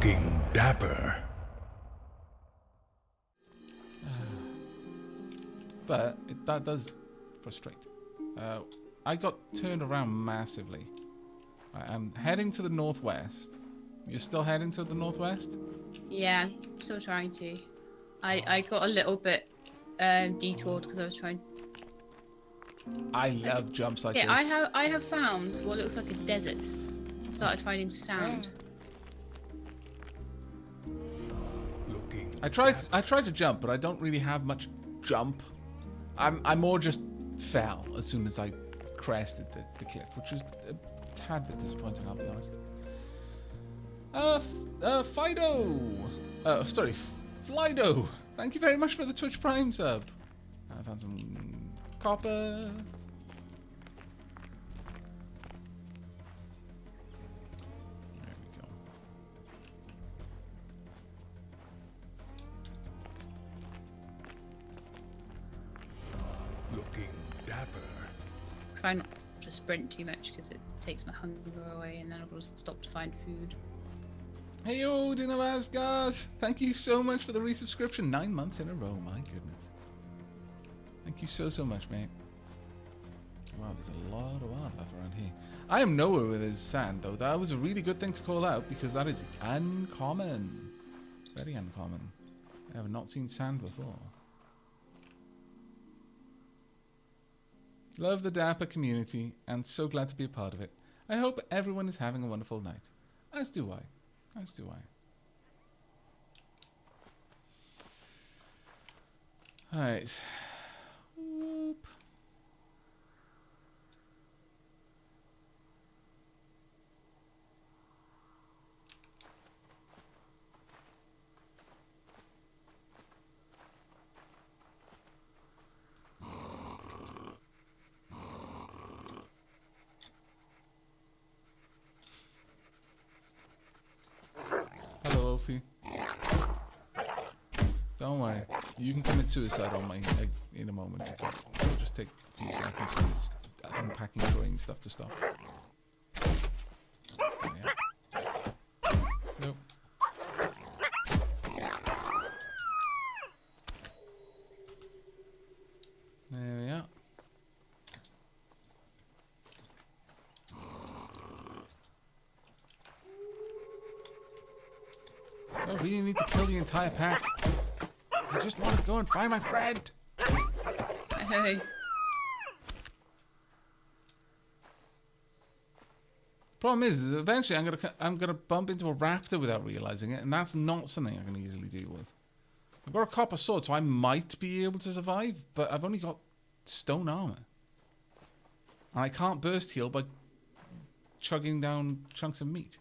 Looking dapper. But that does frustrate. I got turned around massively. I'm heading to the northwest. You're still heading to the northwest? Yeah, still trying to. I got a little bit detoured because I was trying. I love jumps like Yeah, this. I have found what looks like a desert. Started finding sand. Looking I tried to jump, but I don't really have much jump. I more just fell as soon as I crested the cliff, which was a tad bit disappointing, I'll be honest. Fido! Sorry, Flido! Thank you very much for the Twitch Prime sub. I found some copper. There we go. Looking dapper. Try not to sprint too much because it takes my hunger away, and then I've got to stop to find food. Hey yo, Dinosaurs, guys! Thank you so much for the resubscription. 9 months in a row, my goodness. Thank you so much, mate. Wow, there's a lot of wildlife around here. I am nowhere where there's sand, though. That was a really good thing to call out, because that is uncommon. Very uncommon. I have not seen sand before. Love the Dapper community, and so glad to be a part of it. I hope everyone is having a wonderful night. As do I. As do I. Alright. Whoop. Hello, Wolfie. Don't worry. You can commit suicide on me in a moment. It'll just take a few seconds for this unpacking grain stuff to stop. Oh, yeah. Nope. There we are. I really need to kill the entire pack. I just want to go and find my friend. Hey. Problem is eventually I'm gonna bump into a raptor without realizing it, and that's not something I can easily deal with. I've got a copper sword, so I might be able to survive, but I've only got stone armor, and I can't burst heal by chugging down chunks of meat.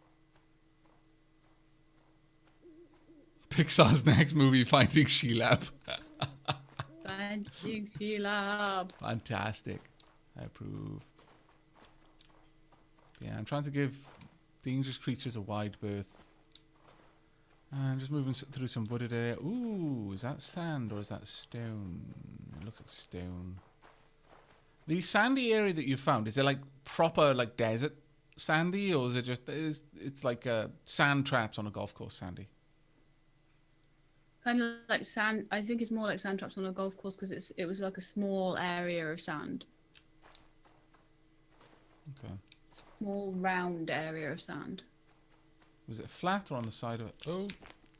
Pixar's next movie, Finding Shelab. Finding Shelab. Fantastic. I approve. Yeah, I'm trying to give dangerous creatures a wide berth. I'm just moving through some wooded area. Ooh, is that sand or is that stone? It looks like stone. The sandy area that you found, is it like proper like desert sandy, or is it just it's like sand traps on a golf course sandy? Kind of like sand. I think it's more like sand traps on a golf course because it was like a small area of sand. Okay. Small round area of sand. Was it flat or on the side of it? Oh,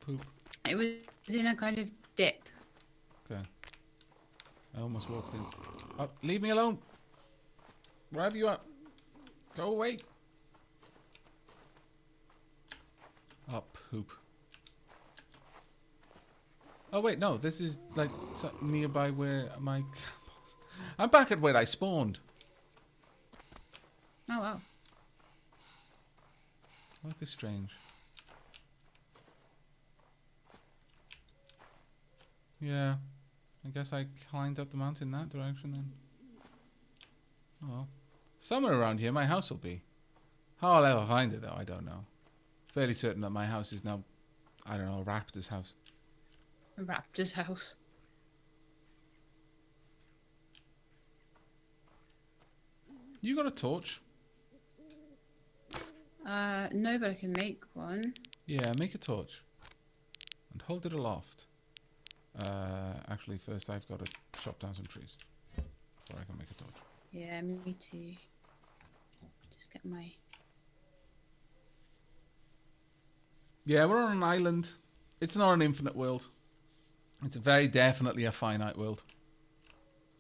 poop. It was in a kind of dip. Okay. I almost walked in. Oh, leave me alone. Wherever you are. Go away. Oh, poop. Oh, wait, no. This is, like, nearby where my... I'm back at where I spawned. Oh, wow. Life is strange. Yeah. I guess I climbed up the mountain that direction then. Oh well. Somewhere around here my house will be. How I'll ever find it though, I don't know. Fairly certain that my house is now, I don't know, a raptor's house. A raptor's house. You got a torch? No, but I can make one. Yeah, make a torch. And hold it aloft. Actually, first I've got to chop down some trees before I can make a torch. Yeah, me too. Just get my... Yeah, we're on an island. It's not an infinite world. It's very definitely a finite world.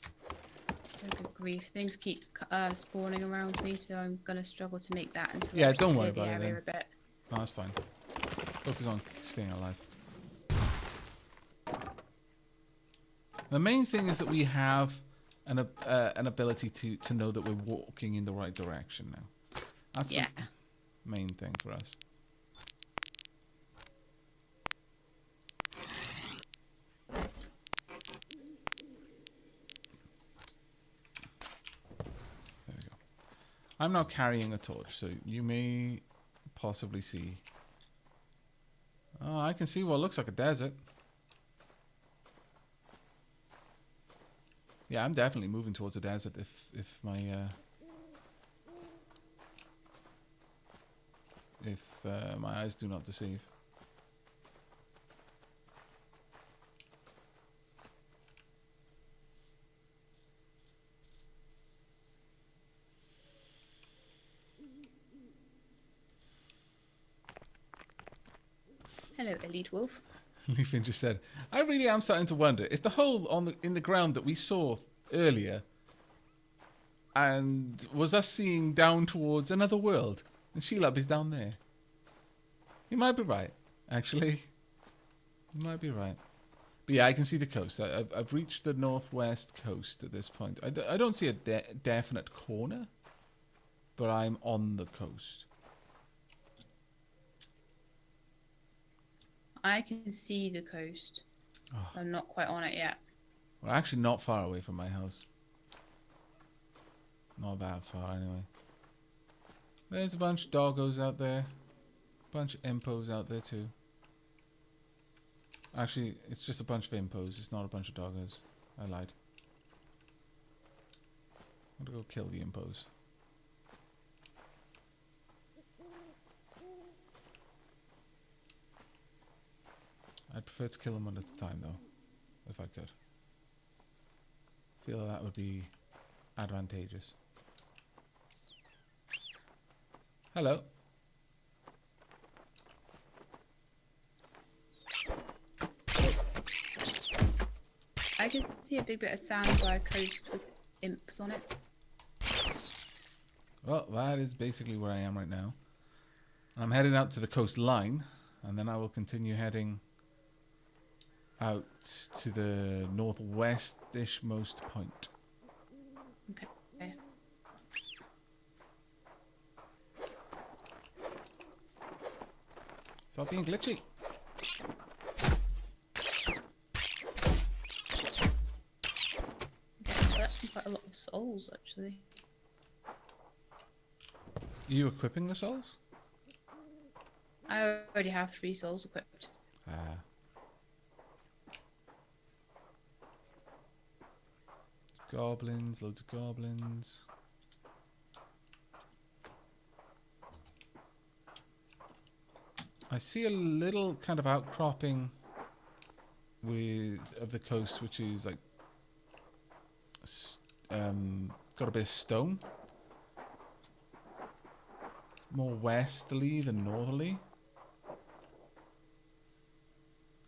Oh, good grief. Things keep spawning around me, so I'm going to struggle to make that until Yeah, I don't clear worry the about it area then. a bit. No, that's fine. Focus on staying alive. The main thing is that we have an ability to know that we're walking in the right direction now. That's the main thing for us. There we go. I'm now carrying a torch, so you may possibly see. Oh, I can see what looks like a desert. Yeah, I'm definitely moving towards a desert if my eyes do not deceive. Hello, Elite Wolf. Leafin just said, I really am starting to wonder if the hole in the ground that we saw earlier and was us seeing down towards another world, and Shelab is down there. You might be right, actually. You might be right. But yeah, I can see the coast. I've reached the northwest coast at this point. I don't see a definite corner, but I'm on the coast. I can see the coast. Oh. I'm not quite on it yet. We're actually not far away from my house. Not that far, anyway. There's a bunch of doggos out there. A bunch of impos out there, too. Actually, it's just a bunch of impos. It's not a bunch of doggos. I lied. I'm gonna go kill the impos. I'd prefer to kill them one at a time, though, if I could. Feel that would be advantageous. Hello. I can see a big bit of sand by a coast with imps on it. Well, that is basically where I am right now. I'm heading out to the coastline, and then I will continue heading out to the northwest-ish most point. Okay. Stop being glitchy. That's quite a lot of souls, actually. Are you equipping the souls? I already have 3 souls equipped. Ah. Goblins, loads of goblins. I see a little kind of outcropping of the coast, which is like got a bit of stone. It's more westerly than northerly,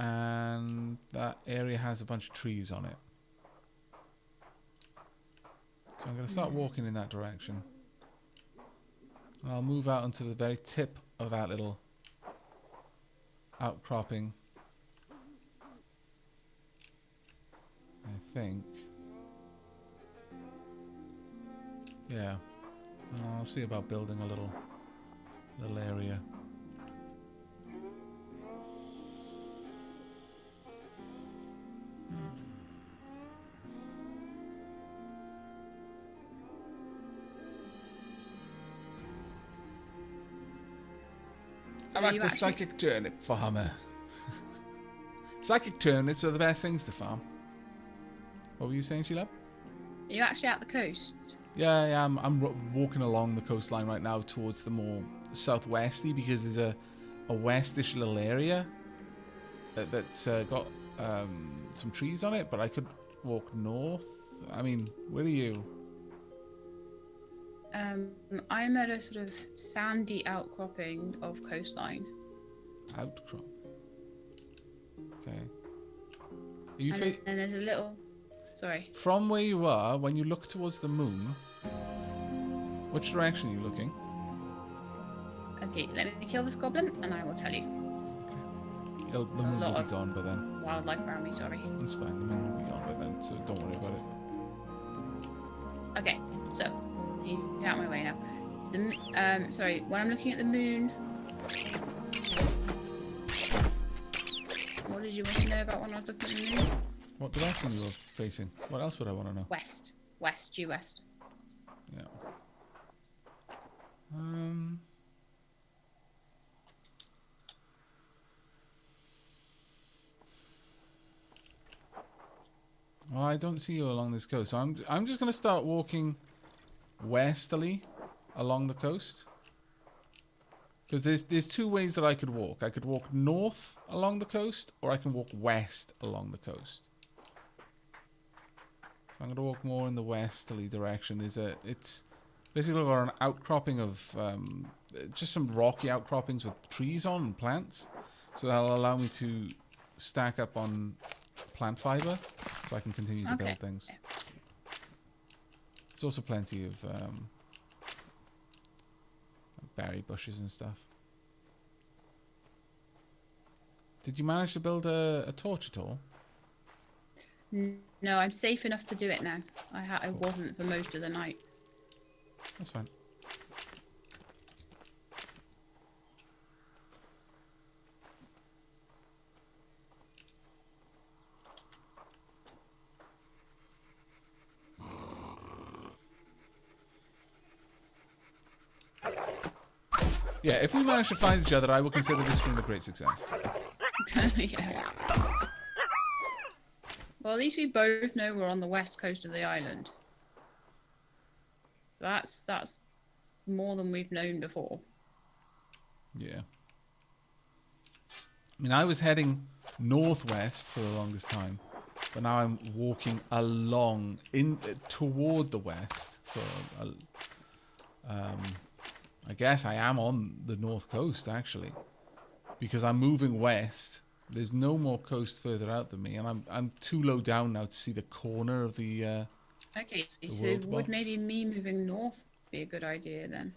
and that area has a bunch of trees on it. So I'm going to start walking in that direction. And I'll move out onto the very tip of that little outcropping. I think. Yeah. I'll see about building a little area. So I'm like you the actually... psychic turnip farmer. Psychic turnips are the best things to farm. What were you saying, Sheila? Are you actually at the coast? Yeah, I'm walking along the coastline right now towards the more southwesty because there's a a westish little area that's got some trees on it, but I could walk north. I mean, where are you? I'm at a sort of sandy outcropping of coastline. Outcrop. Okay. Are you And there's a little... Sorry. from where you are, when you look towards the moon, which direction are you looking? Okay, let me kill this goblin and I will tell you. The moon will be gone by then. Wildlife around me, sorry. That's fine, the moon will be gone by then, so don't worry about it. Okay, so he's out my way now. Sorry, when I'm looking at the moon, what did you want to know about when I was looking at the moon? What direction you were facing? What else would I want to know? West, due west. Yeah. Well, I don't see you along this coast, so I'm just gonna start walking westerly along the coast. Because there's two ways that I could walk. I could walk north along the coast, or I can walk west along the coast. So I'm gonna walk more in the westerly direction. It's basically got an outcropping of just some rocky outcroppings with trees on and plants. So that'll allow me to stack up on plant fiber, so I can continue to build things. There's also plenty of berry bushes and stuff. Did you manage to build a torch at all? No, I'm safe enough to do it now. I wasn't for most of the night. That's fine. Yeah, if we manage to find each other, I will consider this stream a great success. Yeah. Well, at least we both know we're on the west coast of the island. That's more than we've known before. Yeah. I mean, I was heading northwest for the longest time, but now I'm walking along toward the west. So, I guess I am on the north coast actually, because I'm moving west. There's no more coast further out than me, and I'm too low down now to see the corner of the. Okay, so would maybe me moving north be a good idea then?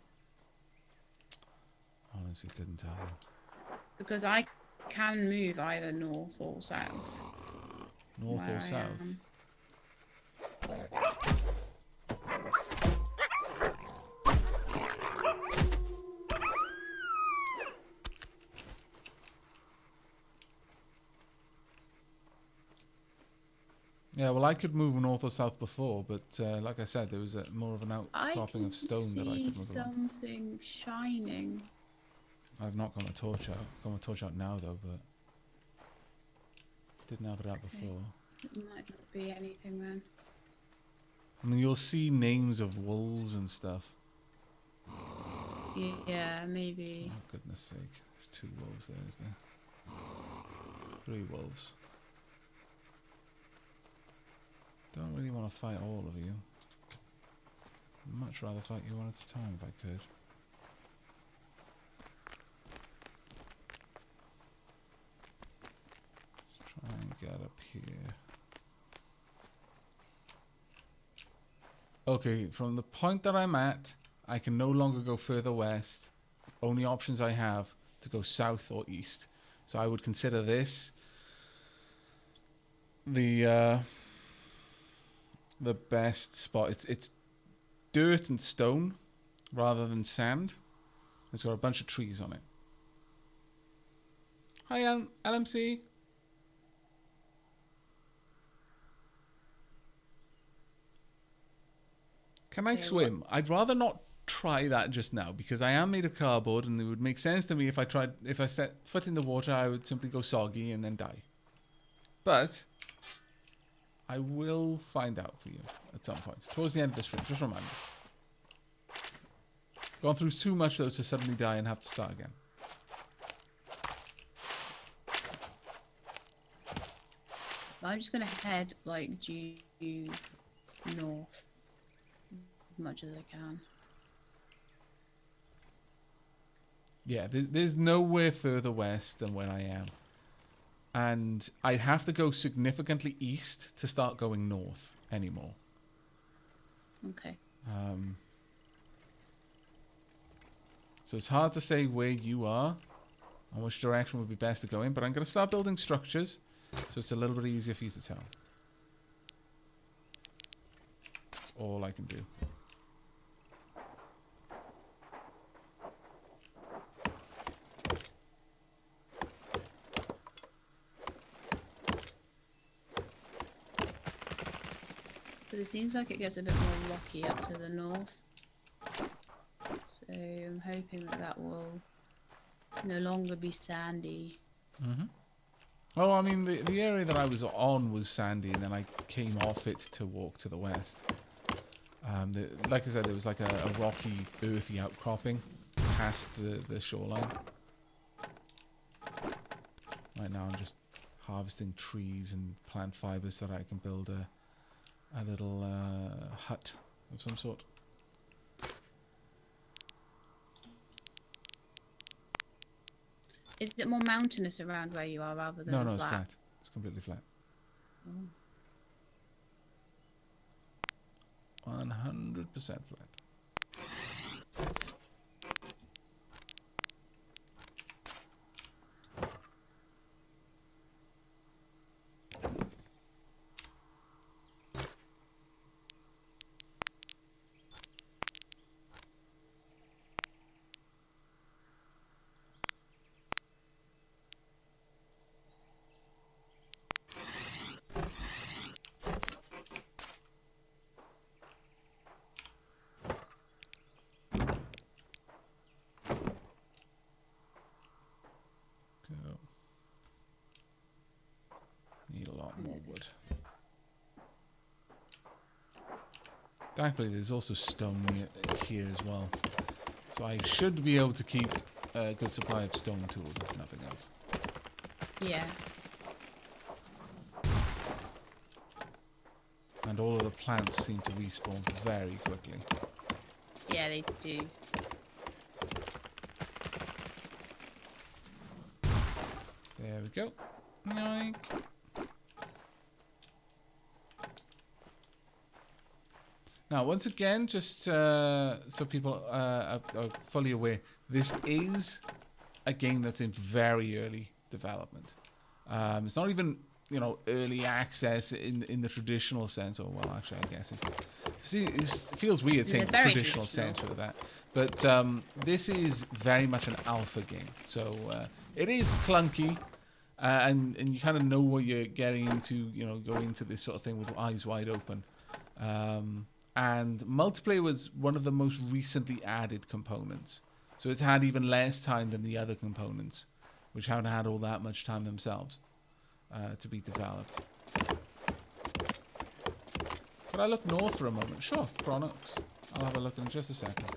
Honestly, couldn't tell you. Because I can move either north or south. North or south? Yeah, well, I could move north or south before, but like I said, there was more of an outcropping of stone that I could move along. Something shining. I've not got my torch out. Got my torch out now, though, but didn't have it out before. It might not be anything then. I mean, you'll see names of wolves and stuff. Yeah, maybe. Oh, goodness sake. There's 2 wolves there, is there? 3 wolves. Don't really want to fight all of you. I'd much rather fight you one at a time if I could. Let's try and get up here. Okay, from the point that I'm at, I can no longer go further west. Only options I have to go south or east. So I would consider this the best spot. It's dirt and stone rather than sand. It's got a bunch of trees on it. Hi, LMC. Can I swim? I'd rather not try that just now because I am made of cardboard, and it would make sense to me if I set foot in the water, I would simply go soggy and then die. But I will find out for you at some point. Towards the end of the stream, just remind me. Gone through too much though to suddenly die and have to start again. So I'm just gonna head like due north as much as I can. Yeah, there's nowhere further west than where I am. And I'd have to go significantly east to start going north anymore. Okay. So it's hard to say where you are and which direction would be best to go in, but I'm going to start building structures so it's a little bit easier for you to tell. That's all I can do. But it seems like it gets a bit more rocky up to the north. So I'm hoping that that will no longer be sandy. Mm-hmm. Oh, I mean, the area that I was on was sandy, and then I came off it to walk to the west. Like I said, there was like a rocky, earthy outcropping past the shoreline. Right now I'm just harvesting trees and plant fibers so that I can build a little hut of some sort. Is it more mountainous around where you are rather than No, flat? it's flat. It's completely flat. 100% flat. Go. Need a lot more wood. Thankfully, there's also stone here as well. So I should be able to keep a good supply of stone tools, if nothing else. Yeah. And all of the plants seem to respawn very quickly. Yeah, they do. There we go. Yoink. Now, once again, just so people are fully aware, this is a game that's in very early development. It's not even, early access in the traditional sense. Or, well, actually, I guess it feels weird saying traditional sense with that. But this is very much an alpha game. So it is clunky. And you kind of know what you're getting into, go into this sort of thing with eyes wide open. And multiplayer was one of the most recently added components. So it's had even less time than the other components, which haven't had all that much time themselves to be developed. Could I look north for a moment? Sure, Chronox. I'll have a look in just a second.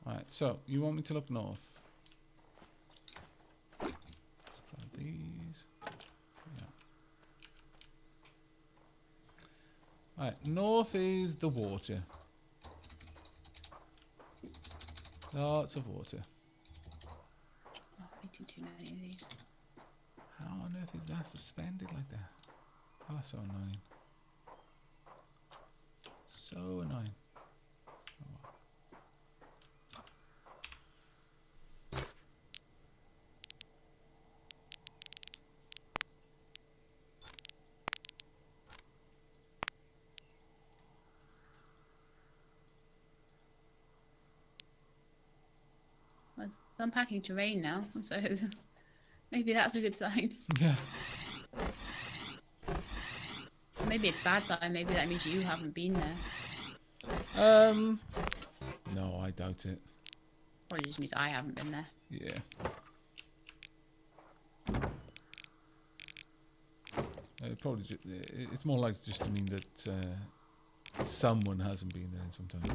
Alright, so you want me to look north? Grab these. Yeah. Alright, north is the water. Lots of water. Oh, I'm eating too many of these. How on earth is that suspended like that? Oh, that's so annoying. So annoying. Oh, well. Well, it's unpacking terrain now, so maybe that's a good sign. Yeah. Maybe it's bad sign. Maybe that means you haven't been there. No, I doubt it. Probably just means I haven't been there. Yeah. It's more likely just to mean that someone hasn't been there in some time.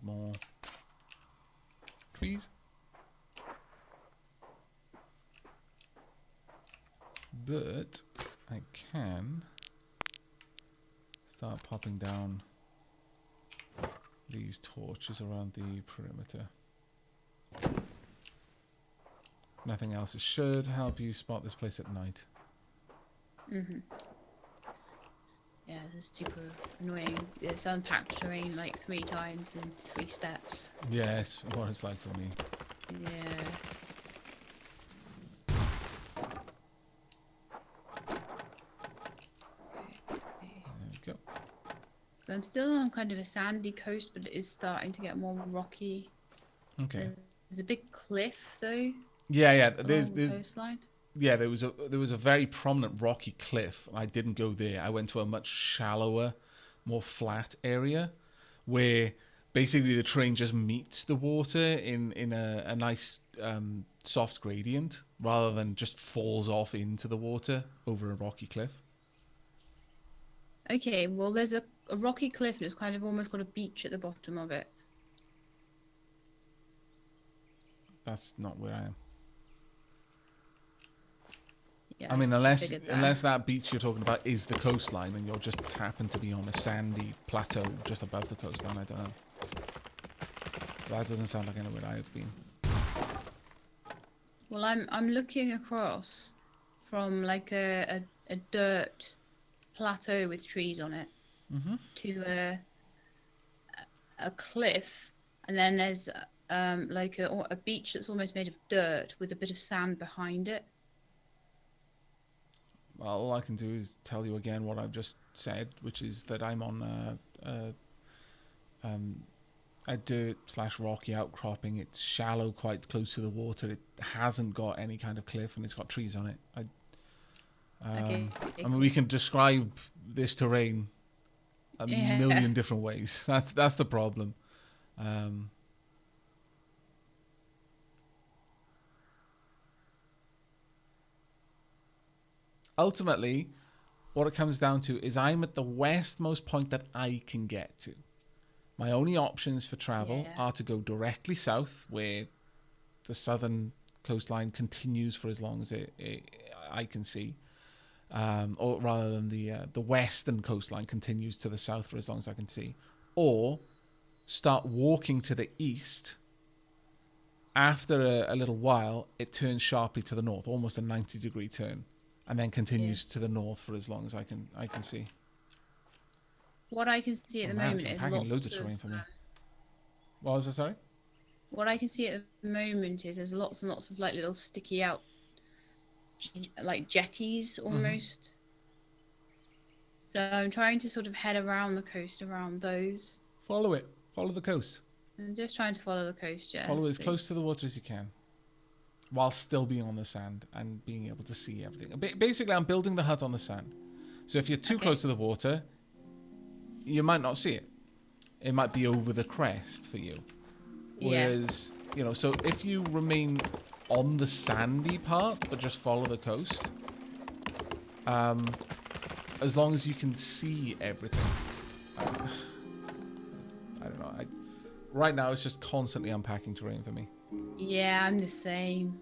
needs more trees. But I can start popping down these torches around the perimeter. Nothing else. It should help you spot this place at night. Yeah, this is super annoying. It's unpacked terrain like 3 times in 3 steps. Yes, what it's like for me. Yeah. There we go. So I'm still on kind of a sandy coast, but it is starting to get more rocky. Okay. There's a big cliff though. Yeah. Along the coastline. Yeah, there was a very prominent rocky cliff. I didn't go there. I went to a much shallower, more flat area where basically the terrain just meets the water in a nice soft gradient rather than just falls off into the water over a rocky cliff. Okay, well there's a rocky cliff and it's kind of almost got a beach at the bottom of it. That's not where I am. Yeah, I mean, unless that. that beach you're talking about is the coastline and you'll just happen to be on a sandy plateau just above the coastline, I don't know. That doesn't sound like anywhere I've been. Well, I'm looking across from like a dirt plateau with trees on it to a cliff, and then there's like a beach that's almost made of dirt with a bit of sand behind it. Well, all I can do is tell you again what I've just said, which is that I'm on a dirt/rocky outcropping. It's shallow, quite close to the water. It hasn't got any kind of cliff, and it's got trees on it. Okay. I mean, we can describe this terrain a million different ways. That's the problem. Ultimately, what it comes down to is I'm at the westmost point that I can get to. My only options for travel are to go directly south, where the southern coastline continues for as long as I can see, or rather than the western coastline continues to the south for as long as I can see, or start walking to the east. After a little while, it turns sharply to the north, almost a 90-degree turn, and then continues to the north for as long as I can see. What I can see at the moment is loads of terrain for me. What was it, sorry? What I can see at the moment is there's lots and lots of like little sticky out, like jetties almost. So I'm trying to sort of head around the coast around those. Follow it. Follow the coast. I'm just trying to follow the coast, yeah. Follow as close to the water as you can, while still being on the sand and being able to see everything. Basically, I'm building the hut on the sand. So if you're too close to the water, you might not see it. It might be over the crest for you. Whereas, so if you remain on the sandy part, but just follow the coast, as long as you can see everything. I don't know. Right now, it's just constantly unpacking terrain for me. Yeah, I'm the same.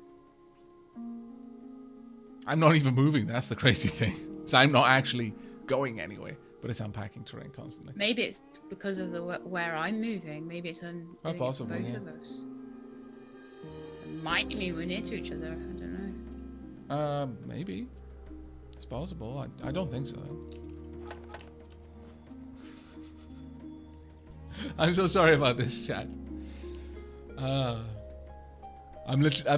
I'm not even moving. That's the crazy thing. So I'm not actually going anywhere, but it's unpacking terrain constantly. Maybe it's because of where I'm moving. Maybe it's on possible, both of us. It might mean we're near to each other. I don't know. Maybe. It's possible. I don't think so, though. I'm so sorry about this, chat. I'm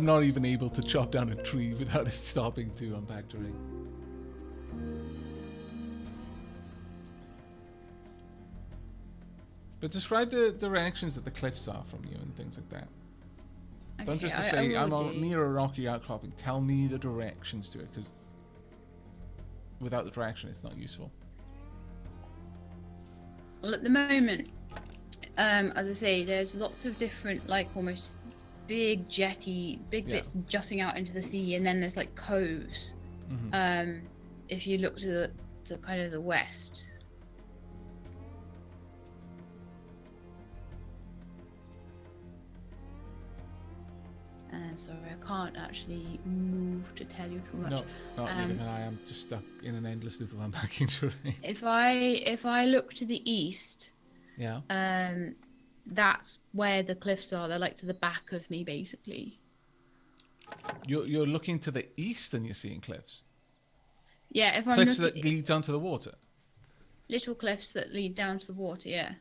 not even able to chop down a tree without it stopping to unpack terrain. But describe the directions that the cliffs are from you and things like that. Okay, don't just say I'm near a rocky outcropping. Tell me the directions to it, because without the direction, it's not useful. Well, at the moment, as I say, there's lots of different, like almost big bits jutting out into the sea, and then there's like coves. If you look to kind of the west. I'm sorry, I can't actually move to tell you too much. No, neither can I. I'm just stuck in an endless loop of unpacking terrain. If I look to the east, Yeah. that's where the cliffs are. They're like to the back of me, basically. You're looking to the east and you're seeing cliffs. Yeah, if I'm Cliffs looking, that lead down to the water. little cliffs that lead down to the water. Yeah.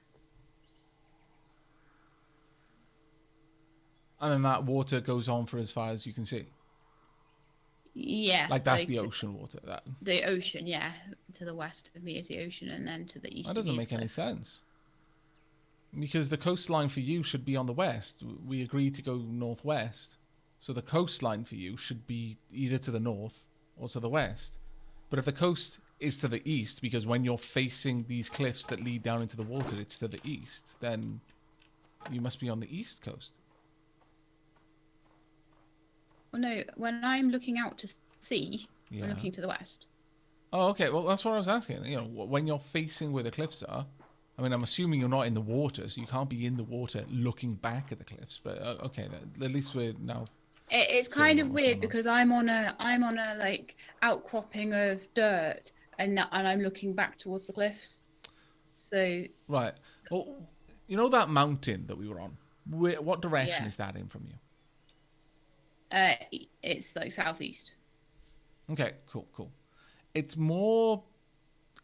And then that water goes on for as far as you can see. Yeah. Like that's the ocean water. That The ocean, yeah. To the west of me is the ocean, and then to the east. that doesn't make any sense. Because the coastline for you should be on the west. We agreed to go northwest. So the coastline for you should be either to the north or to the west. But if the coast is to the east, because when you're facing these cliffs that lead down into the water, it's to the east, then you must be on the east coast. Well, no, when I'm looking out to sea, Yeah. I'm looking to the west. Oh, okay. Well, that's what I was asking. You know, when you're facing where the cliffs are, I mean, I'm assuming you're not in the water, so you can't be in the water looking back at the cliffs. But okay, at least we're now. It's kind of weird because I'm on a like outcropping of dirt, and I'm looking back towards the cliffs. So Right. Well, you know that mountain that we were on? What direction Yeah. is that in from you? it's like southeast. Okay, cool. It's more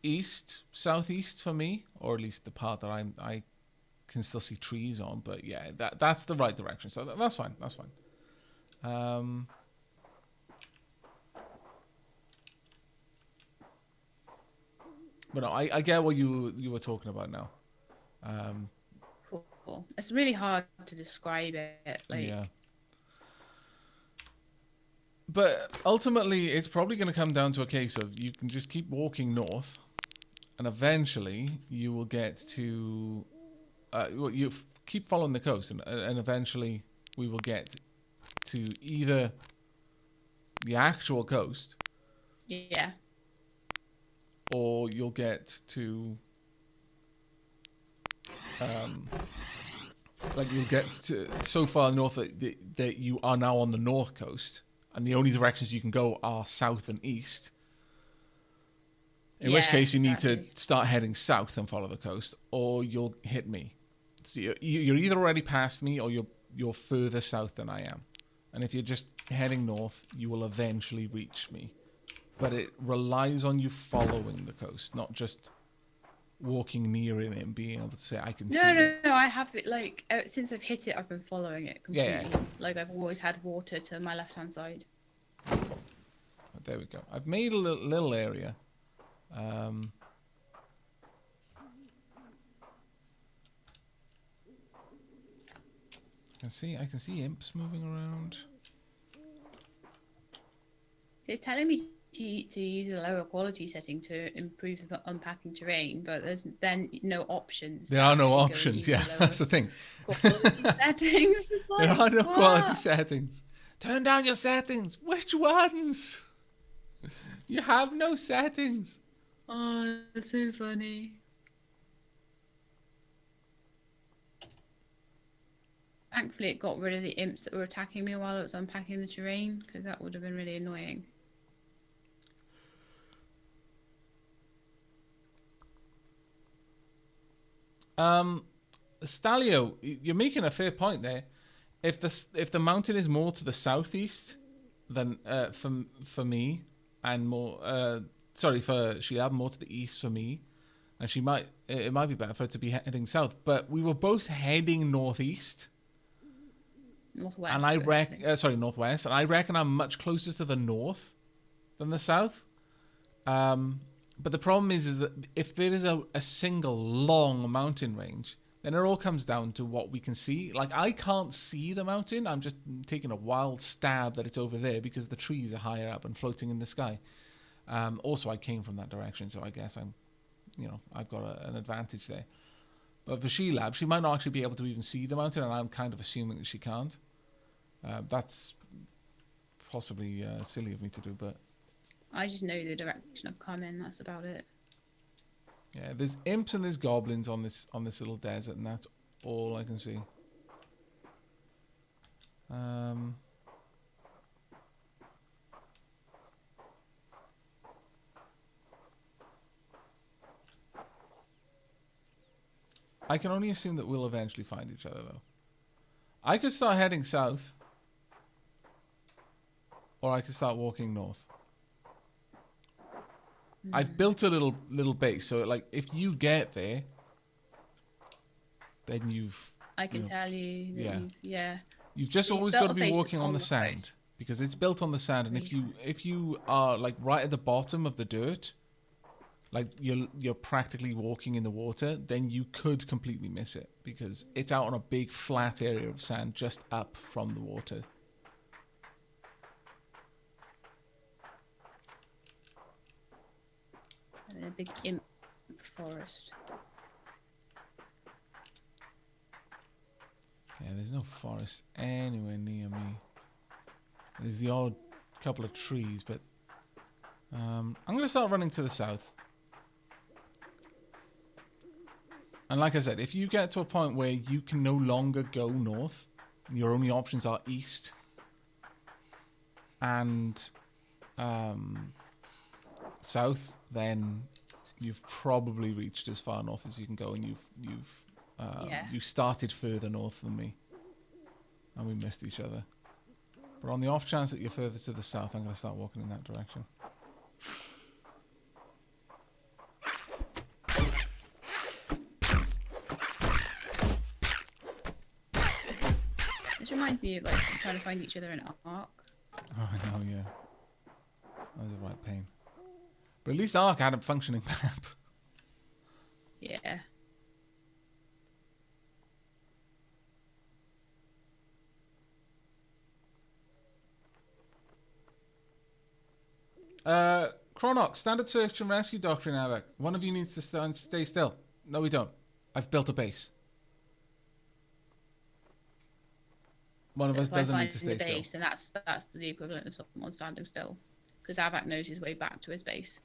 east, southeast for me, or at least the part that I can still see trees on. But yeah, that's the right direction. So that's fine. That's fine. But no, I get what you were talking about now. Cool. It's really hard to describe it. Like, Yeah. But ultimately, it's probably going to come down to a case of you can just keep walking north, and eventually you will get to. Keep following the coast, and eventually we will get to either the actual coast, yeah. or you'll get to. Like you'll get to so far north that you are now on the north coast. And the only directions you can go are south and east. In which case you need to start heading south and follow the coast, or you'll hit me. So you're either already past me, or you're further south than I am. And if you're just heading north, you will eventually reach me. But it relies on you following the coast, not just walking near it and being able to say, I can see it. No, I have it, like, since I've hit it, I've been following it completely. Yeah. Like, I've always had water to my left-hand side. There we go. I've made a little area. I can see imps moving around. It's telling me to use a lower quality setting to improve the unpacking terrain, but there's then no options. There are no options. Yeah, that's the thing. Quality settings. It's like, There are no what? quality settings. Turn down your settings. Which ones? You have no settings. Oh, that's so funny. Thankfully, it got rid of the imps that were attacking me while I was unpacking the terrain, because that would have been really annoying. Stalio, you're making a fair point there. If the mountain is more to the southeast than for me, and more for Shelab, more to the east for me, and it might be better for her to be heading south. But we were both heading northeast. Northwest. And northwest, and I reckon I'm much closer to the north than the south. But the problem is that if there is a single long mountain range, then it all comes down to what we can see. Like, I can't see the mountain. I'm just taking a wild stab that it's over there because the trees are higher up and floating in the sky. Also, I came from that direction, so I guess I've got an advantage there. But for Shelab, she might not actually be able to even see the mountain, and I'm kind of assuming that she can't. That's possibly silly of me to do, but I just know the direction I've come in. That's about it. yeah, there's imps and there's goblins on this little desert, and that's all I can see. I can only assume that we'll eventually find each other, though. I could start heading south. Or I could start walking north. I've built a little base, so like if you get there, then I can tell you that yeah. You've just So always you've got built to a be base walking on on the the sand road. because it's built on the sand, and if you are like right at the bottom of the dirt, like you're practically walking in the water, then you could completely miss it because it's out on a big flat area of sand just up from the water. I'm in a big imp forest. Yeah, there's no forest anywhere near me. There's the odd couple of trees, but I'm going to start running to the south. And like I said, if you get to a point where you can no longer go north, your only options are east and south, then you've probably reached as far north as you can go, and you started further north than me, and we missed each other. But on the off chance that you're further to the south, I'm going to start walking in that direction. This reminds me of like trying to find each other in Ark. Oh, I know, yeah. That was a right pain. But at least Ark had a functioning map. Yeah. Chronox, standard search and rescue doctrine, Aavak. One of you needs to stay still. No, we don't. I've built a base. One of us doesn't need to stay still. And that's the equivalent of someone standing still, because Aavak knows his way back to his base.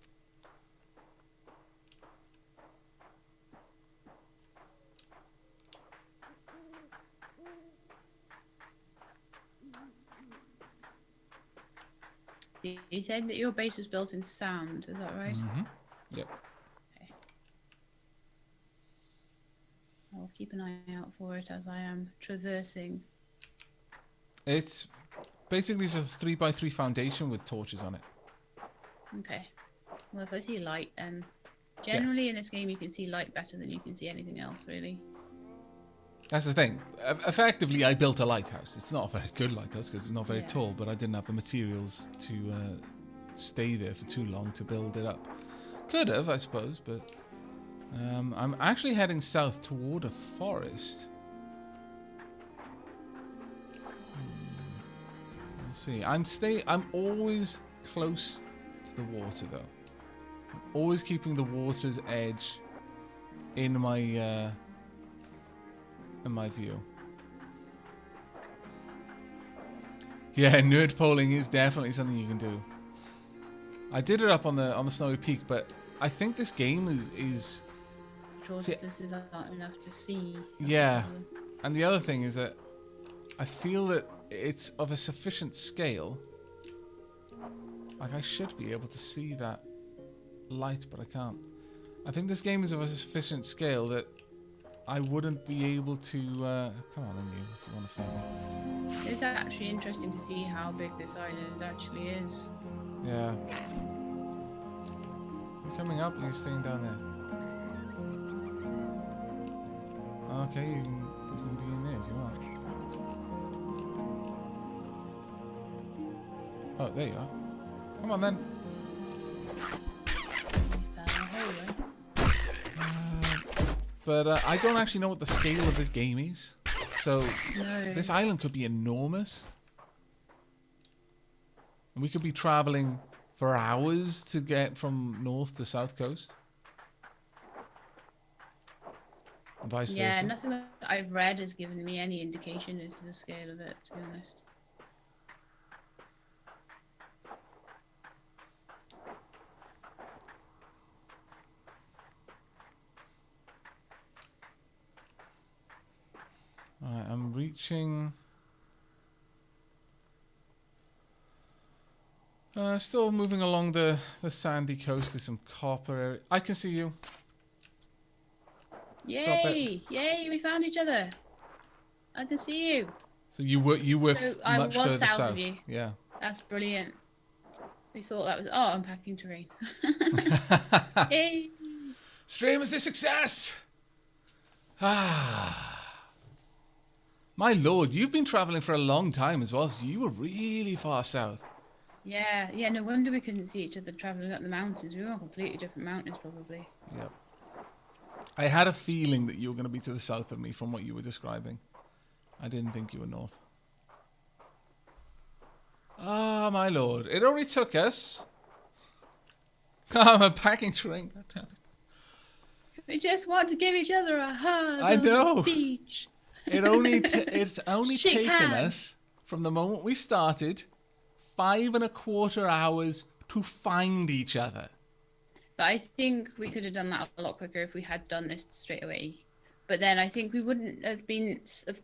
You said that your base was built in sand, is that right? Mm-hmm. Yep. Okay. I'll keep an eye out for it as I am traversing. It's basically just a 3x3 foundation with torches on it. Okay. Well, if I see light, then generally in this game you can see light better than you can see anything else, really. That's the thing. Effectively, I built a lighthouse. It's not a very good lighthouse because it's not very tall, but I didn't have the materials to stay there for too long to build it up. Could have, I suppose, but I'm actually heading south toward a forest. Let's see. I'm always close to the water, though. I'm always keeping the water's edge in my view. Yeah, nerd polling is definitely something you can do. I did it up on the snowy peak, but I think this game is Draw distances aren't enough to see. Yeah, and the other thing is that I feel that it's of a sufficient scale. Like I should be able to see that light, but I can't. I think this game is of a sufficient scale that I wouldn't be able to... come on then, if you want to film me. It's actually interesting to see how big this island actually is. Yeah. You're coming up, or you're staying down there? Okay, you can be in there if you want. Oh, there you are. Come on then. But I don't actually know what the scale of this game is. So this island could be enormous. And we could be traveling for hours to get from north to south coast. And vice versa. Yeah, nothing that I've read has given me any indication as to the scale of it, to be honest. Alright, I'm reaching... still moving along the sandy coast. There's some copper area. I can see you. Stop it. Yay! Yay! We found each other. I can see you. So you were So I much was further south of you. Yeah. That's brilliant. We thought that was unpacking terrain. Yay! Stream is a success. Ah. My lord, you've been traveling for a long time as well, so you were really far south. Yeah, no wonder we couldn't see each other traveling up the mountains. We were on completely different mountains, probably. Yep. I had a feeling that you were going to be to the south of me from what you were describing. I didn't think you were north. Ah, my lord. It only took us... I'm a packing train. We just want to give each other a hug I on know. the beach. It's only Shake taken hands. us, from the moment we started, 5.25 hours to find each other. But I think we could have done that a lot quicker if we had done this straight away. But then I think we wouldn't have been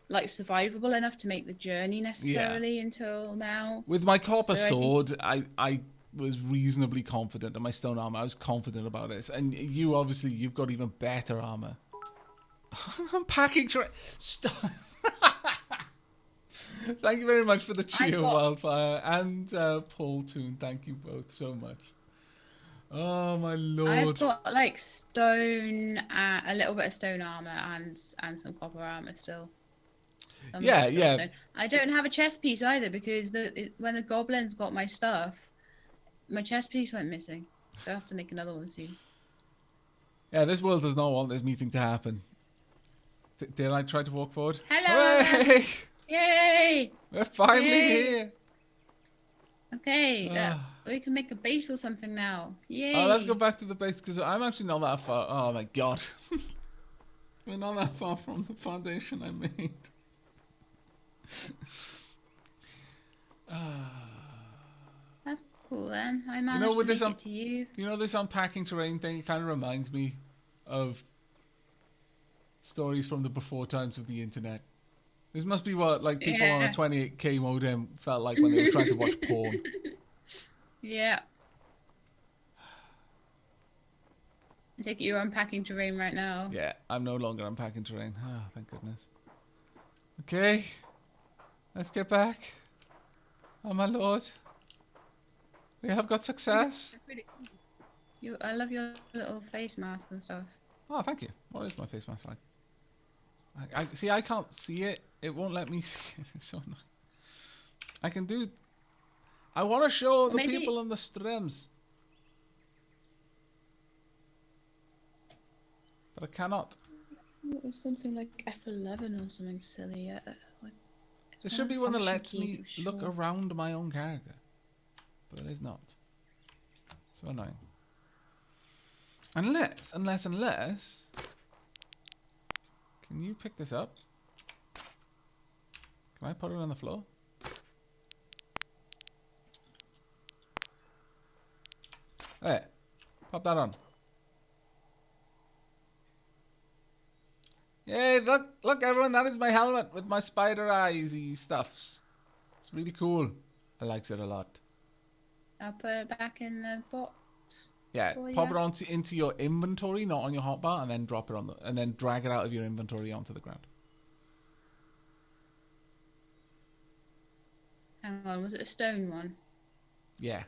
like survivable enough to make the journey necessarily until now. With my copper So sword, I was reasonably confident, and my stone armor, I was confident about it. And you, obviously, you've got even better armor. I'm packing Stop. Thank you very much for the cheer, Wildfire, and Paul Toon. Thank you both so much. Oh my lord! I've got like stone, a little bit of stone armor, and some copper armor still. Yeah. Stone. I don't have a chest piece either because when the goblins got my stuff, my chest piece went missing. So I have to make another one soon. Yeah, this world does not want this meeting to happen. Did I try to walk forward? Hello! Hey! Yay! We're finally Yay! here! Okay, we can make a base or something now. Yay! Oh, let's go back to the base, because I'm actually not that far. Oh my god. We're not that far from the foundation I made. That's cool then. I managed to make it to you. You know, this unpacking terrain thing, it kind of reminds me of stories from the before times of the internet. This must be what like people on a 28k modem felt like when they were trying to watch porn. Yeah. I take it you're unpacking terrain right now. Yeah, I'm no longer unpacking terrain. Oh, thank goodness. Okay, let's get back. Oh my lord. We have got success. I love your little face mask and stuff. Oh, thank you. What is my face mask like? I see. I can't see it. It won't let me see it. It's so annoying. I can do. I want to show the people on the streams, but I cannot. Or something like F11 or something silly. There should be one that lets me look around my own character, but it is not. So annoying. Unless. Can you pick this up? Can I put it on the floor? There. Pop that on. Yay, look everyone, that is my helmet with my spider eyes-y stuffs. It's really cool. I likes it a lot. I'll put it back in the box. Yeah, pop it into your inventory, not on your hotbar, and then drop it on and then drag it out of your inventory onto the ground. Hang on, was it a stone one? Yeah.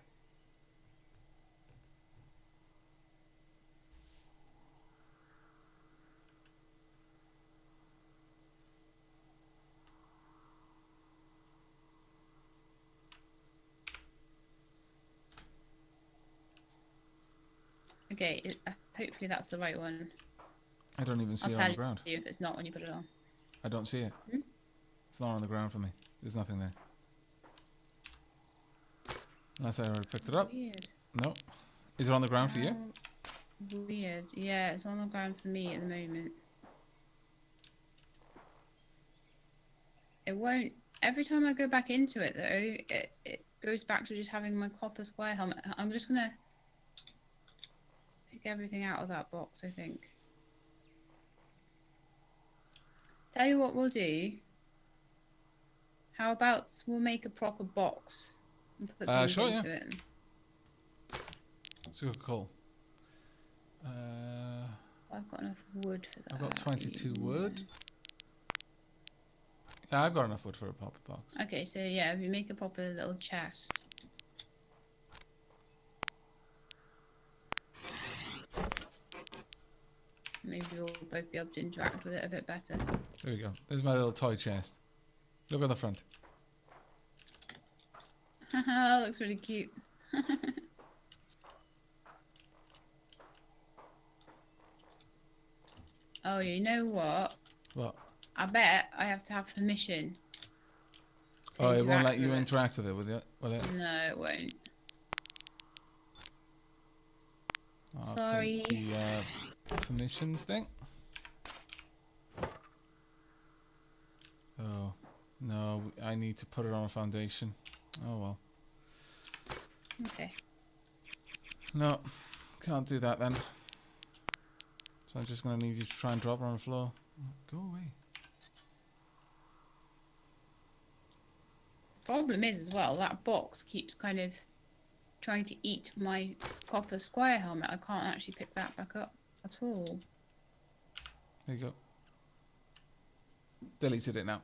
Okay, hopefully that's the right one. I don't even see it on the ground. I'll tell you if it's not when you put it on. I don't see it. Hmm? It's not on the ground for me. There's nothing there. Unless I already picked it up. Weird. No. Is it on the ground for you? Weird. Yeah, it's on the ground for me at the moment. It won't... Every time I go back into it, though, it goes back to just having my copper square helmet. I'm just going to pick everything out of that box, I think. Tell you what we'll do. How about we'll make a proper box and put things into it. It's a good call. I've got enough wood for that. I've got 22 wood. Yeah, I've got enough wood for a popper box. Okay, so yeah, if you make a proper little chest. Maybe we'll both be able to interact with it a bit better. There we go. There's my little toy chest. Look at the front. Haha, looks really cute. Oh, you know what? What? I bet I have to have permission. To Oh, it won't interact let you with it. interact with it, will it? No, it won't. I'll Sorry. click the permissions thing. Oh, no, I need to put it on a foundation. Oh well. Okay. No, can't do that then. So I'm just going to need you to try and drop it on the floor. Go away. Problem is as well, that box keeps kind of trying to eat my copper square helmet. I can't actually pick that back up at all. There you go. Deleted it now.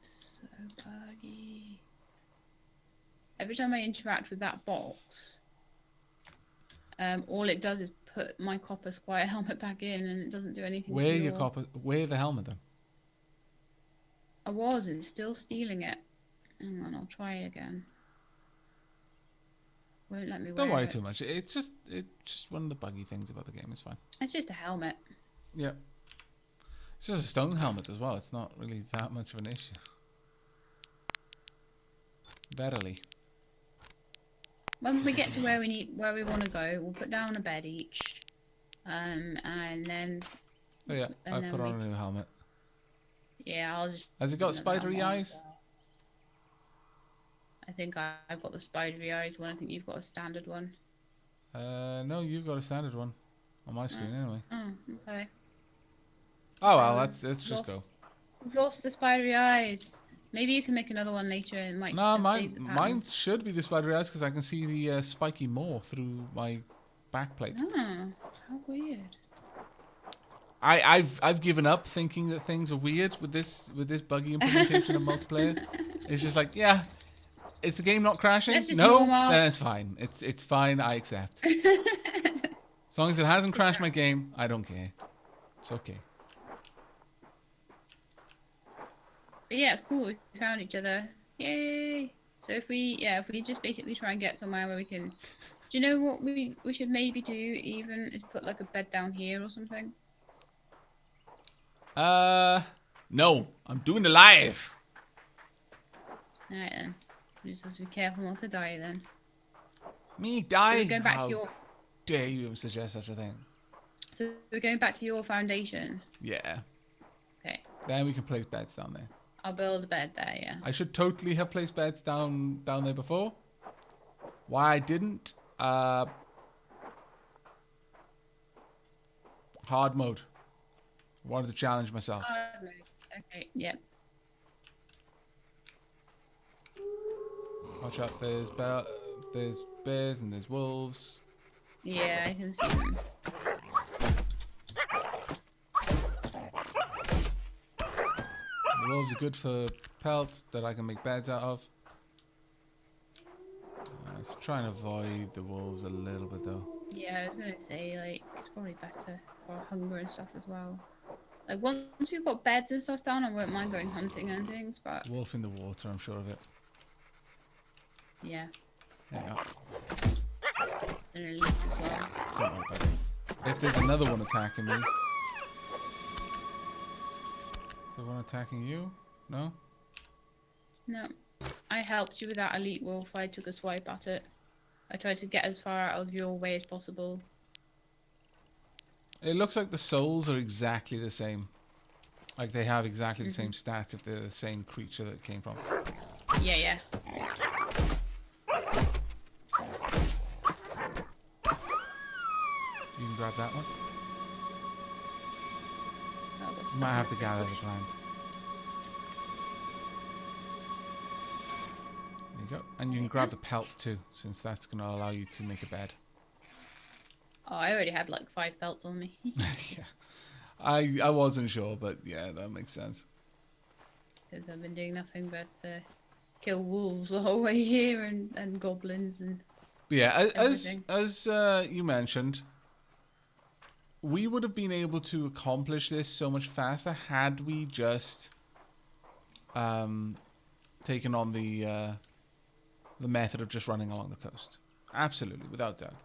So buggy. Every time I interact with that box, all it does is put my copper square helmet back in, and it doesn't do anything. Wear the helmet then. I was, and it's still stealing it. Hang on, I'll try again. Won't let me wear Don't worry it. too much. It's just one of the buggy things about the game. It's fine. It's just a helmet. Yeah. It's just a stone helmet as well. It's not really that much of an issue. Verily. When we get to where we want to go, we'll put down a bed each, and then. Oh yeah, And I've then put on a new helmet. Yeah, I'll just. Has it got put another spidery helmet on eyes? as well. I think I've got the spidery eyes one. I think you've got a standard one. No, you've got a standard one on my screen anyway. Oh, okay. Oh well, let's just go. We've lost the spidery eyes. Maybe you can make another one later and might. No, save the pattern. mine should be the spidery eyes because I can see the spiky maw through my back plate. Oh, how weird. I've given up thinking that things are weird with this buggy implementation of multiplayer. It's just like, yeah, is the game not crashing? That's just No, normal. then it's fine. It's fine. I accept. As long as it hasn't crashed my game, I don't care. It's okay. But yeah, it's cool. We found each other. Yay! So if we just basically try and get somewhere where we can. Do you know what we should maybe do? Even is put like a bed down here or something. No, I'm doing the live. All right then. We just have to be careful not to die then. Me So die? we're going back How to your. dare you suggest such a thing? So we're going back to your foundation. Yeah. Okay. Then we can place beds down there. I'll build a bed there. Yeah. I should totally have placed beds down there before. Why I didn't? Hard mode. Wanted to challenge myself. Okay. Yep. Watch out! There's bears and there's wolves. Yeah, I can see them. The wolves are good for pelts that I can make beds out of. Let's try and avoid the wolves a little bit though. Yeah, I was gonna say like it's probably better for hunger and stuff as well. Like once we've got beds and stuff down, I won't mind going hunting and things, but Wolf in the water, I'm sure of it. yeah, There you go. and a leech as well. Don't worry about it. If there's another one attacking me. Is there one attacking you? No? No, I helped you with that elite wolf. I took a swipe at it. I tried to get as far out of your way as possible. It looks like the souls are exactly the same. Like they have exactly the same stats if they're the same creature that it came from. Yeah, yeah. You can grab that one. Oh, You might have to gather the plant. you go. And you can grab the pelt too, since that's going to allow you to make a bed. Oh, I already had like 5 belts on me. Yeah. I wasn't sure, but yeah, that makes sense. Because I've been doing nothing but kill wolves the whole way here and goblins and But yeah, everything. as you mentioned, we would have been able to accomplish this so much faster had we just taken on the method of just running along the coast. Absolutely, without doubt.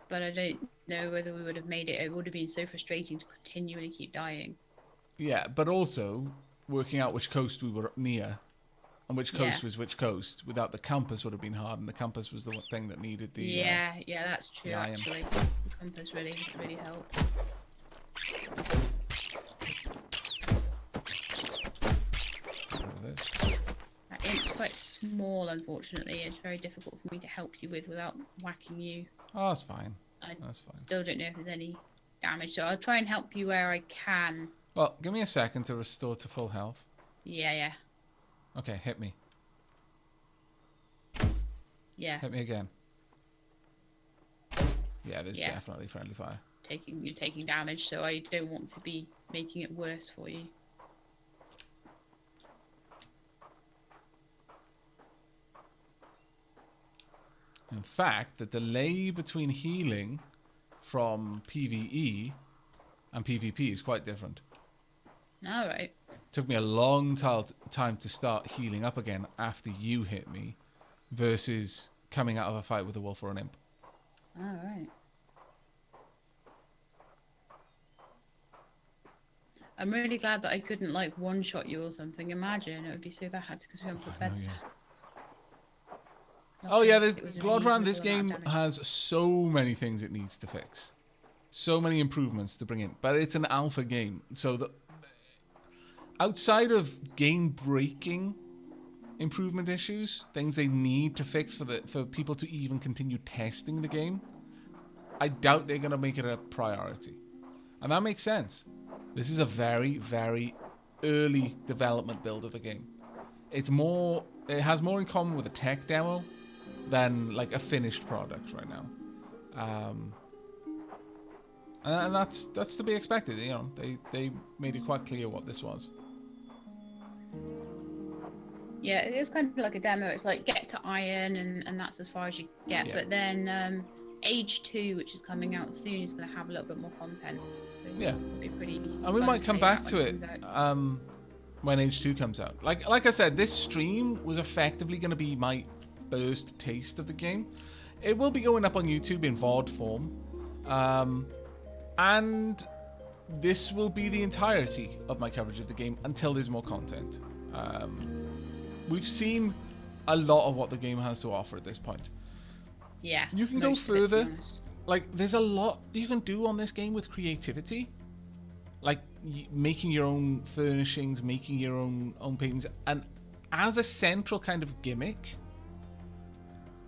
But I don't know whether we would have made it. It would have been so frustrating to continually keep dying. Yeah, but also working out which coast we were near and which coast Yeah. was which coast without the compass would have been hard, and the compass was the one thing that needed the Yeah, that's true. the iron. Actually, the compass really helped. this. It's quite small, unfortunately. It's very difficult for me to help you with without whacking you. Oh, that's fine. I That's fine. still don't know if there's any damage, so I'll try and help you where I can. Well, give me a second to restore to full health. Yeah. Okay, hit me. Yeah. Hit me again. Yeah, there's Yeah. definitely friendly fire. You're taking damage, so I don't want to be making it worse for you. In fact, the delay between healing from PvE and PvP is quite different. All right. It took me a long time to start healing up again after you hit me versus coming out of a fight with a wolf or an imp. All right. I'm really glad that I couldn't like one-shot you or something. Imagine it would be so bad because we haven't put I know, beds yeah. down. Oh yeah, It was a Glodran, this reasonable amount game of damage. has so many things it needs to fix. So many improvements to bring in. But it's an alpha game. So outside of game-breaking improvement issues, things they need to fix for people to even continue testing the game, I doubt they're going to make it a priority. And that makes sense. This is a very, very early development build of the game. It has more in common with a tech demo than like a finished product right now. And that's to be expected. You know, they made it quite clear what this was. Yeah, it is kind of like a demo. It's like get to iron and that's as far as you get. Yeah. But then Age 2, which is coming out soon, is going to have a little bit more content. So Yeah. it'll be pretty And we fun might to come play back that to when it comes out. when Age 2 comes out. Like I said, this stream was effectively going to be my first taste of the game. It will be going up on YouTube in VOD form. And this will be the entirety of my coverage of the game until there's more content. We've seen a lot of what the game has to offer at this point. Yeah. You can go most of it, to be further. honest. Like, there's a lot you can do on this game with creativity. Like, making your own furnishings, making your own paintings. And as a central kind of gimmick,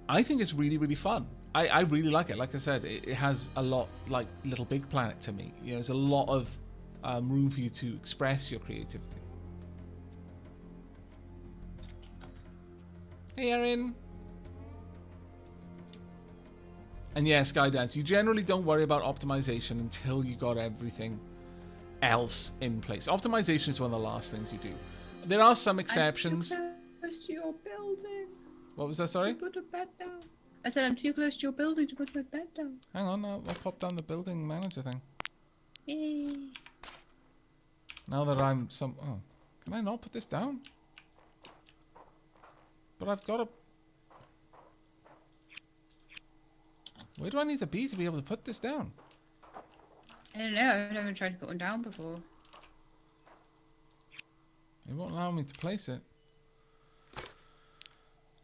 I think it's really, really fun. I really like it. Like I said, it has a lot like Little Big Planet to me. You know, there's a lot of room for you to express your creativity. Hey, Erin. And yeah, Skydance, you generally don't worry about optimization until you got everything else in place. Optimization is one of the last things you do. There are some exceptions. I'm too close to your building. What was that, sorry? To put a bed down. I said I'm too close to your building to put my bed down. Hang on, I'll pop down the building manager thing. Yay. Now that I'm oh, can I not put this down? But I've got a... Where do I need to be able to put this down? I don't know. I've never tried to put one down before. It won't allow me to place it.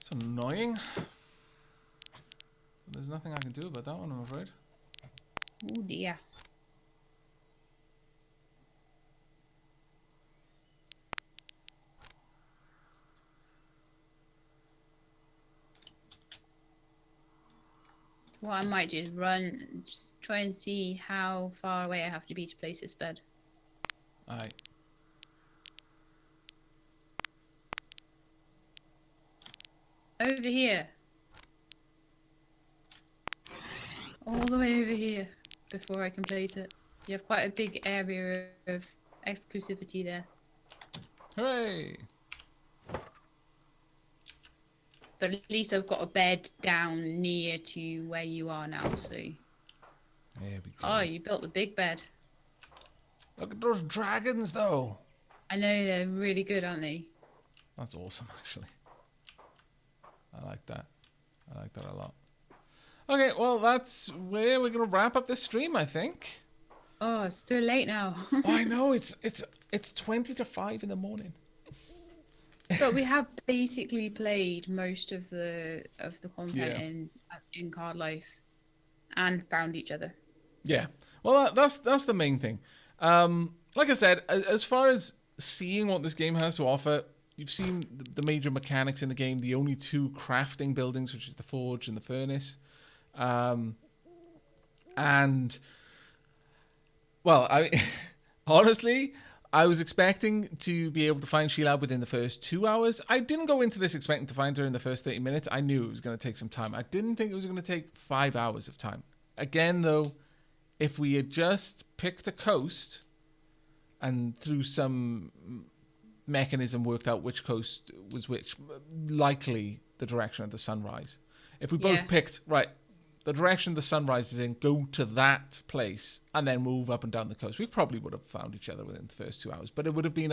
It's annoying. There's nothing I can do about that one, I'm afraid. Oh dear. What I might do is run, just try and see how far away I have to be to place this bed. Aye. Over here. All the way over here before I complete it. You have quite a big area of exclusivity there. Hooray! But at least I've got a bed down near to where you are now, so... There we go. Oh, you built the big bed. Look at those dragons, though. I know, they're really good, aren't they? That's awesome, actually. I like that. I like that a lot. Okay, well, that's where we're going to wrap up this stream, I think. Oh, it's too late now. Oh, I know, it's 20 to 5 in the morning. But we have basically played most of the content Yeah. in Cardlife and found each other. Yeah. Well, that's the main thing. Like I said, as far as seeing what this game has to offer, you've seen the major mechanics in the game, the only two crafting buildings, which is the forge and the furnace. And, well, honestly, I was expecting to be able to find Shelab within the first 2 hours. I didn't go into this expecting to find her in the first 30 minutes. I knew it was going to take some time. I didn't think it was going to take 5 hours of time. Again, though, if we had just picked a coast and through some mechanism worked out which coast was which, likely the direction of the sunrise. If we both picked, right, the direction the sunrise is in, go to that place, and then move up and down the coast, we probably would have found each other within the first 2 hours. But it would have been,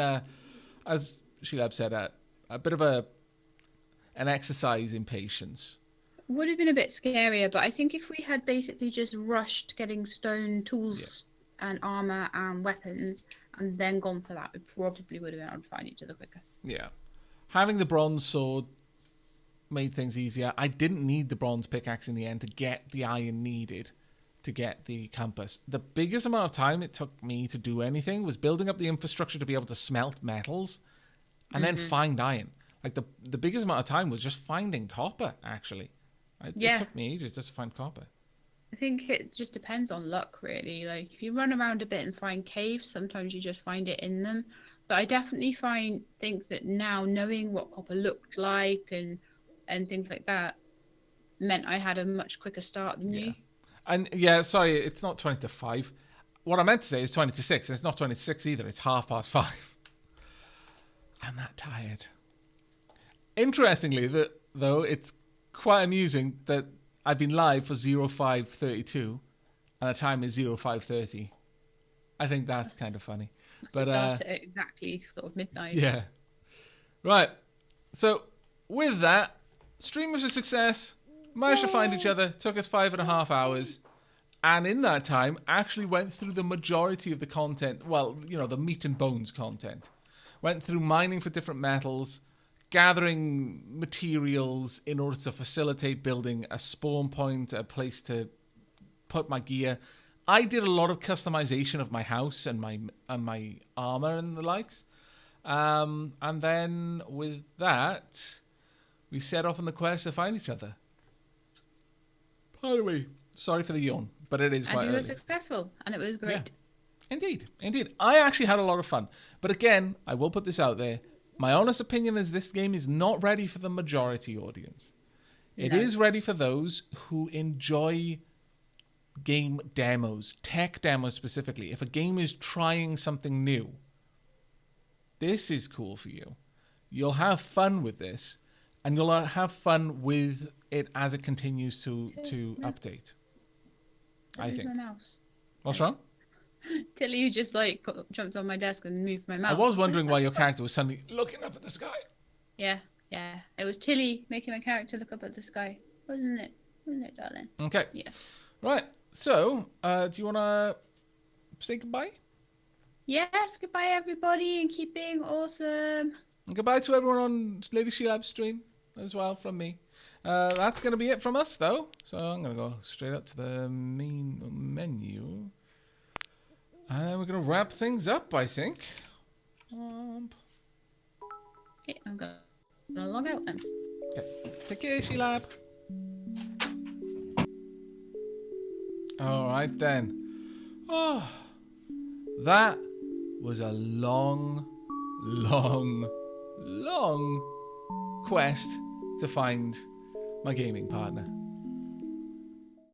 as Shelab said, a bit of an exercise in patience. Would have been a bit scarier, but I think if we had basically just rushed getting stone tools and armor and weapons and then gone for that, we probably would have been able to find each other quicker. Yeah. Having the bronze sword made things easier. I didn't need the bronze pickaxe in the end to get the iron needed to get the compass. The biggest amount of time it took me to do anything was building up the infrastructure to be able to smelt metals and then find iron. Like the biggest amount of time was just finding copper, actually. It took me ages just to find copper. I think it just depends on luck, really. Like, if you run around a bit and find caves, sometimes you just find it in them. But I definitely think that now, knowing what copper looked like and things like that, meant I had a much quicker start than you. And sorry, it's not 20 to 5. What I meant to say is 20 to 6. And it's not 20 to 6 either. It's 5:30. I'm that tired. Interestingly, though, it's quite amusing that I've been live for 05:32 and the time is 05:30. I think that's kind of funny. But start at exactly sort of midnight. Yeah. Right. So with that, stream was a success. Managed to find each other. Took us 5.5 hours. And in that time, actually went through the majority of the content. Well, the meat and bones content. Went through mining for different metals, gathering materials in order to facilitate building a spawn point, a place to put my gear. I did a lot of customization of my house and my armor and the likes. And then with that, we set off on the quest to find each other. By the way, sorry for the yawn, but it is quite early. And you were successful, and it was great. Yeah. Indeed. I actually had a lot of fun. But again, I will put this out there. My honest opinion is this game is not ready for the majority audience. It is ready for those who enjoy game demos, tech demos specifically. If a game is trying something new, this is cool for you. You'll have fun with this, and you'll have fun with it as it continues to update. I think. My mouse? What's wrong? Tilly, you just jumped on my desk and moved my mouse. I was wondering why your character was suddenly looking up at the sky. Yeah. It was Tilly making my character look up at the sky, wasn't it? Wasn't it, darling? Okay. Yeah. Right. So, do you want to say goodbye? Yes. Goodbye, everybody, and keep being awesome. And goodbye to everyone on Lady Shelab's stream as well from me. That's going to be it from us, though. So I'm going to go straight up to the main menu. And we're going to wrap things up, I think. Okay, I'm going to log out then. Okay. Take care, Shelab. All right, then. Oh, that was a long quest to find my gaming partner.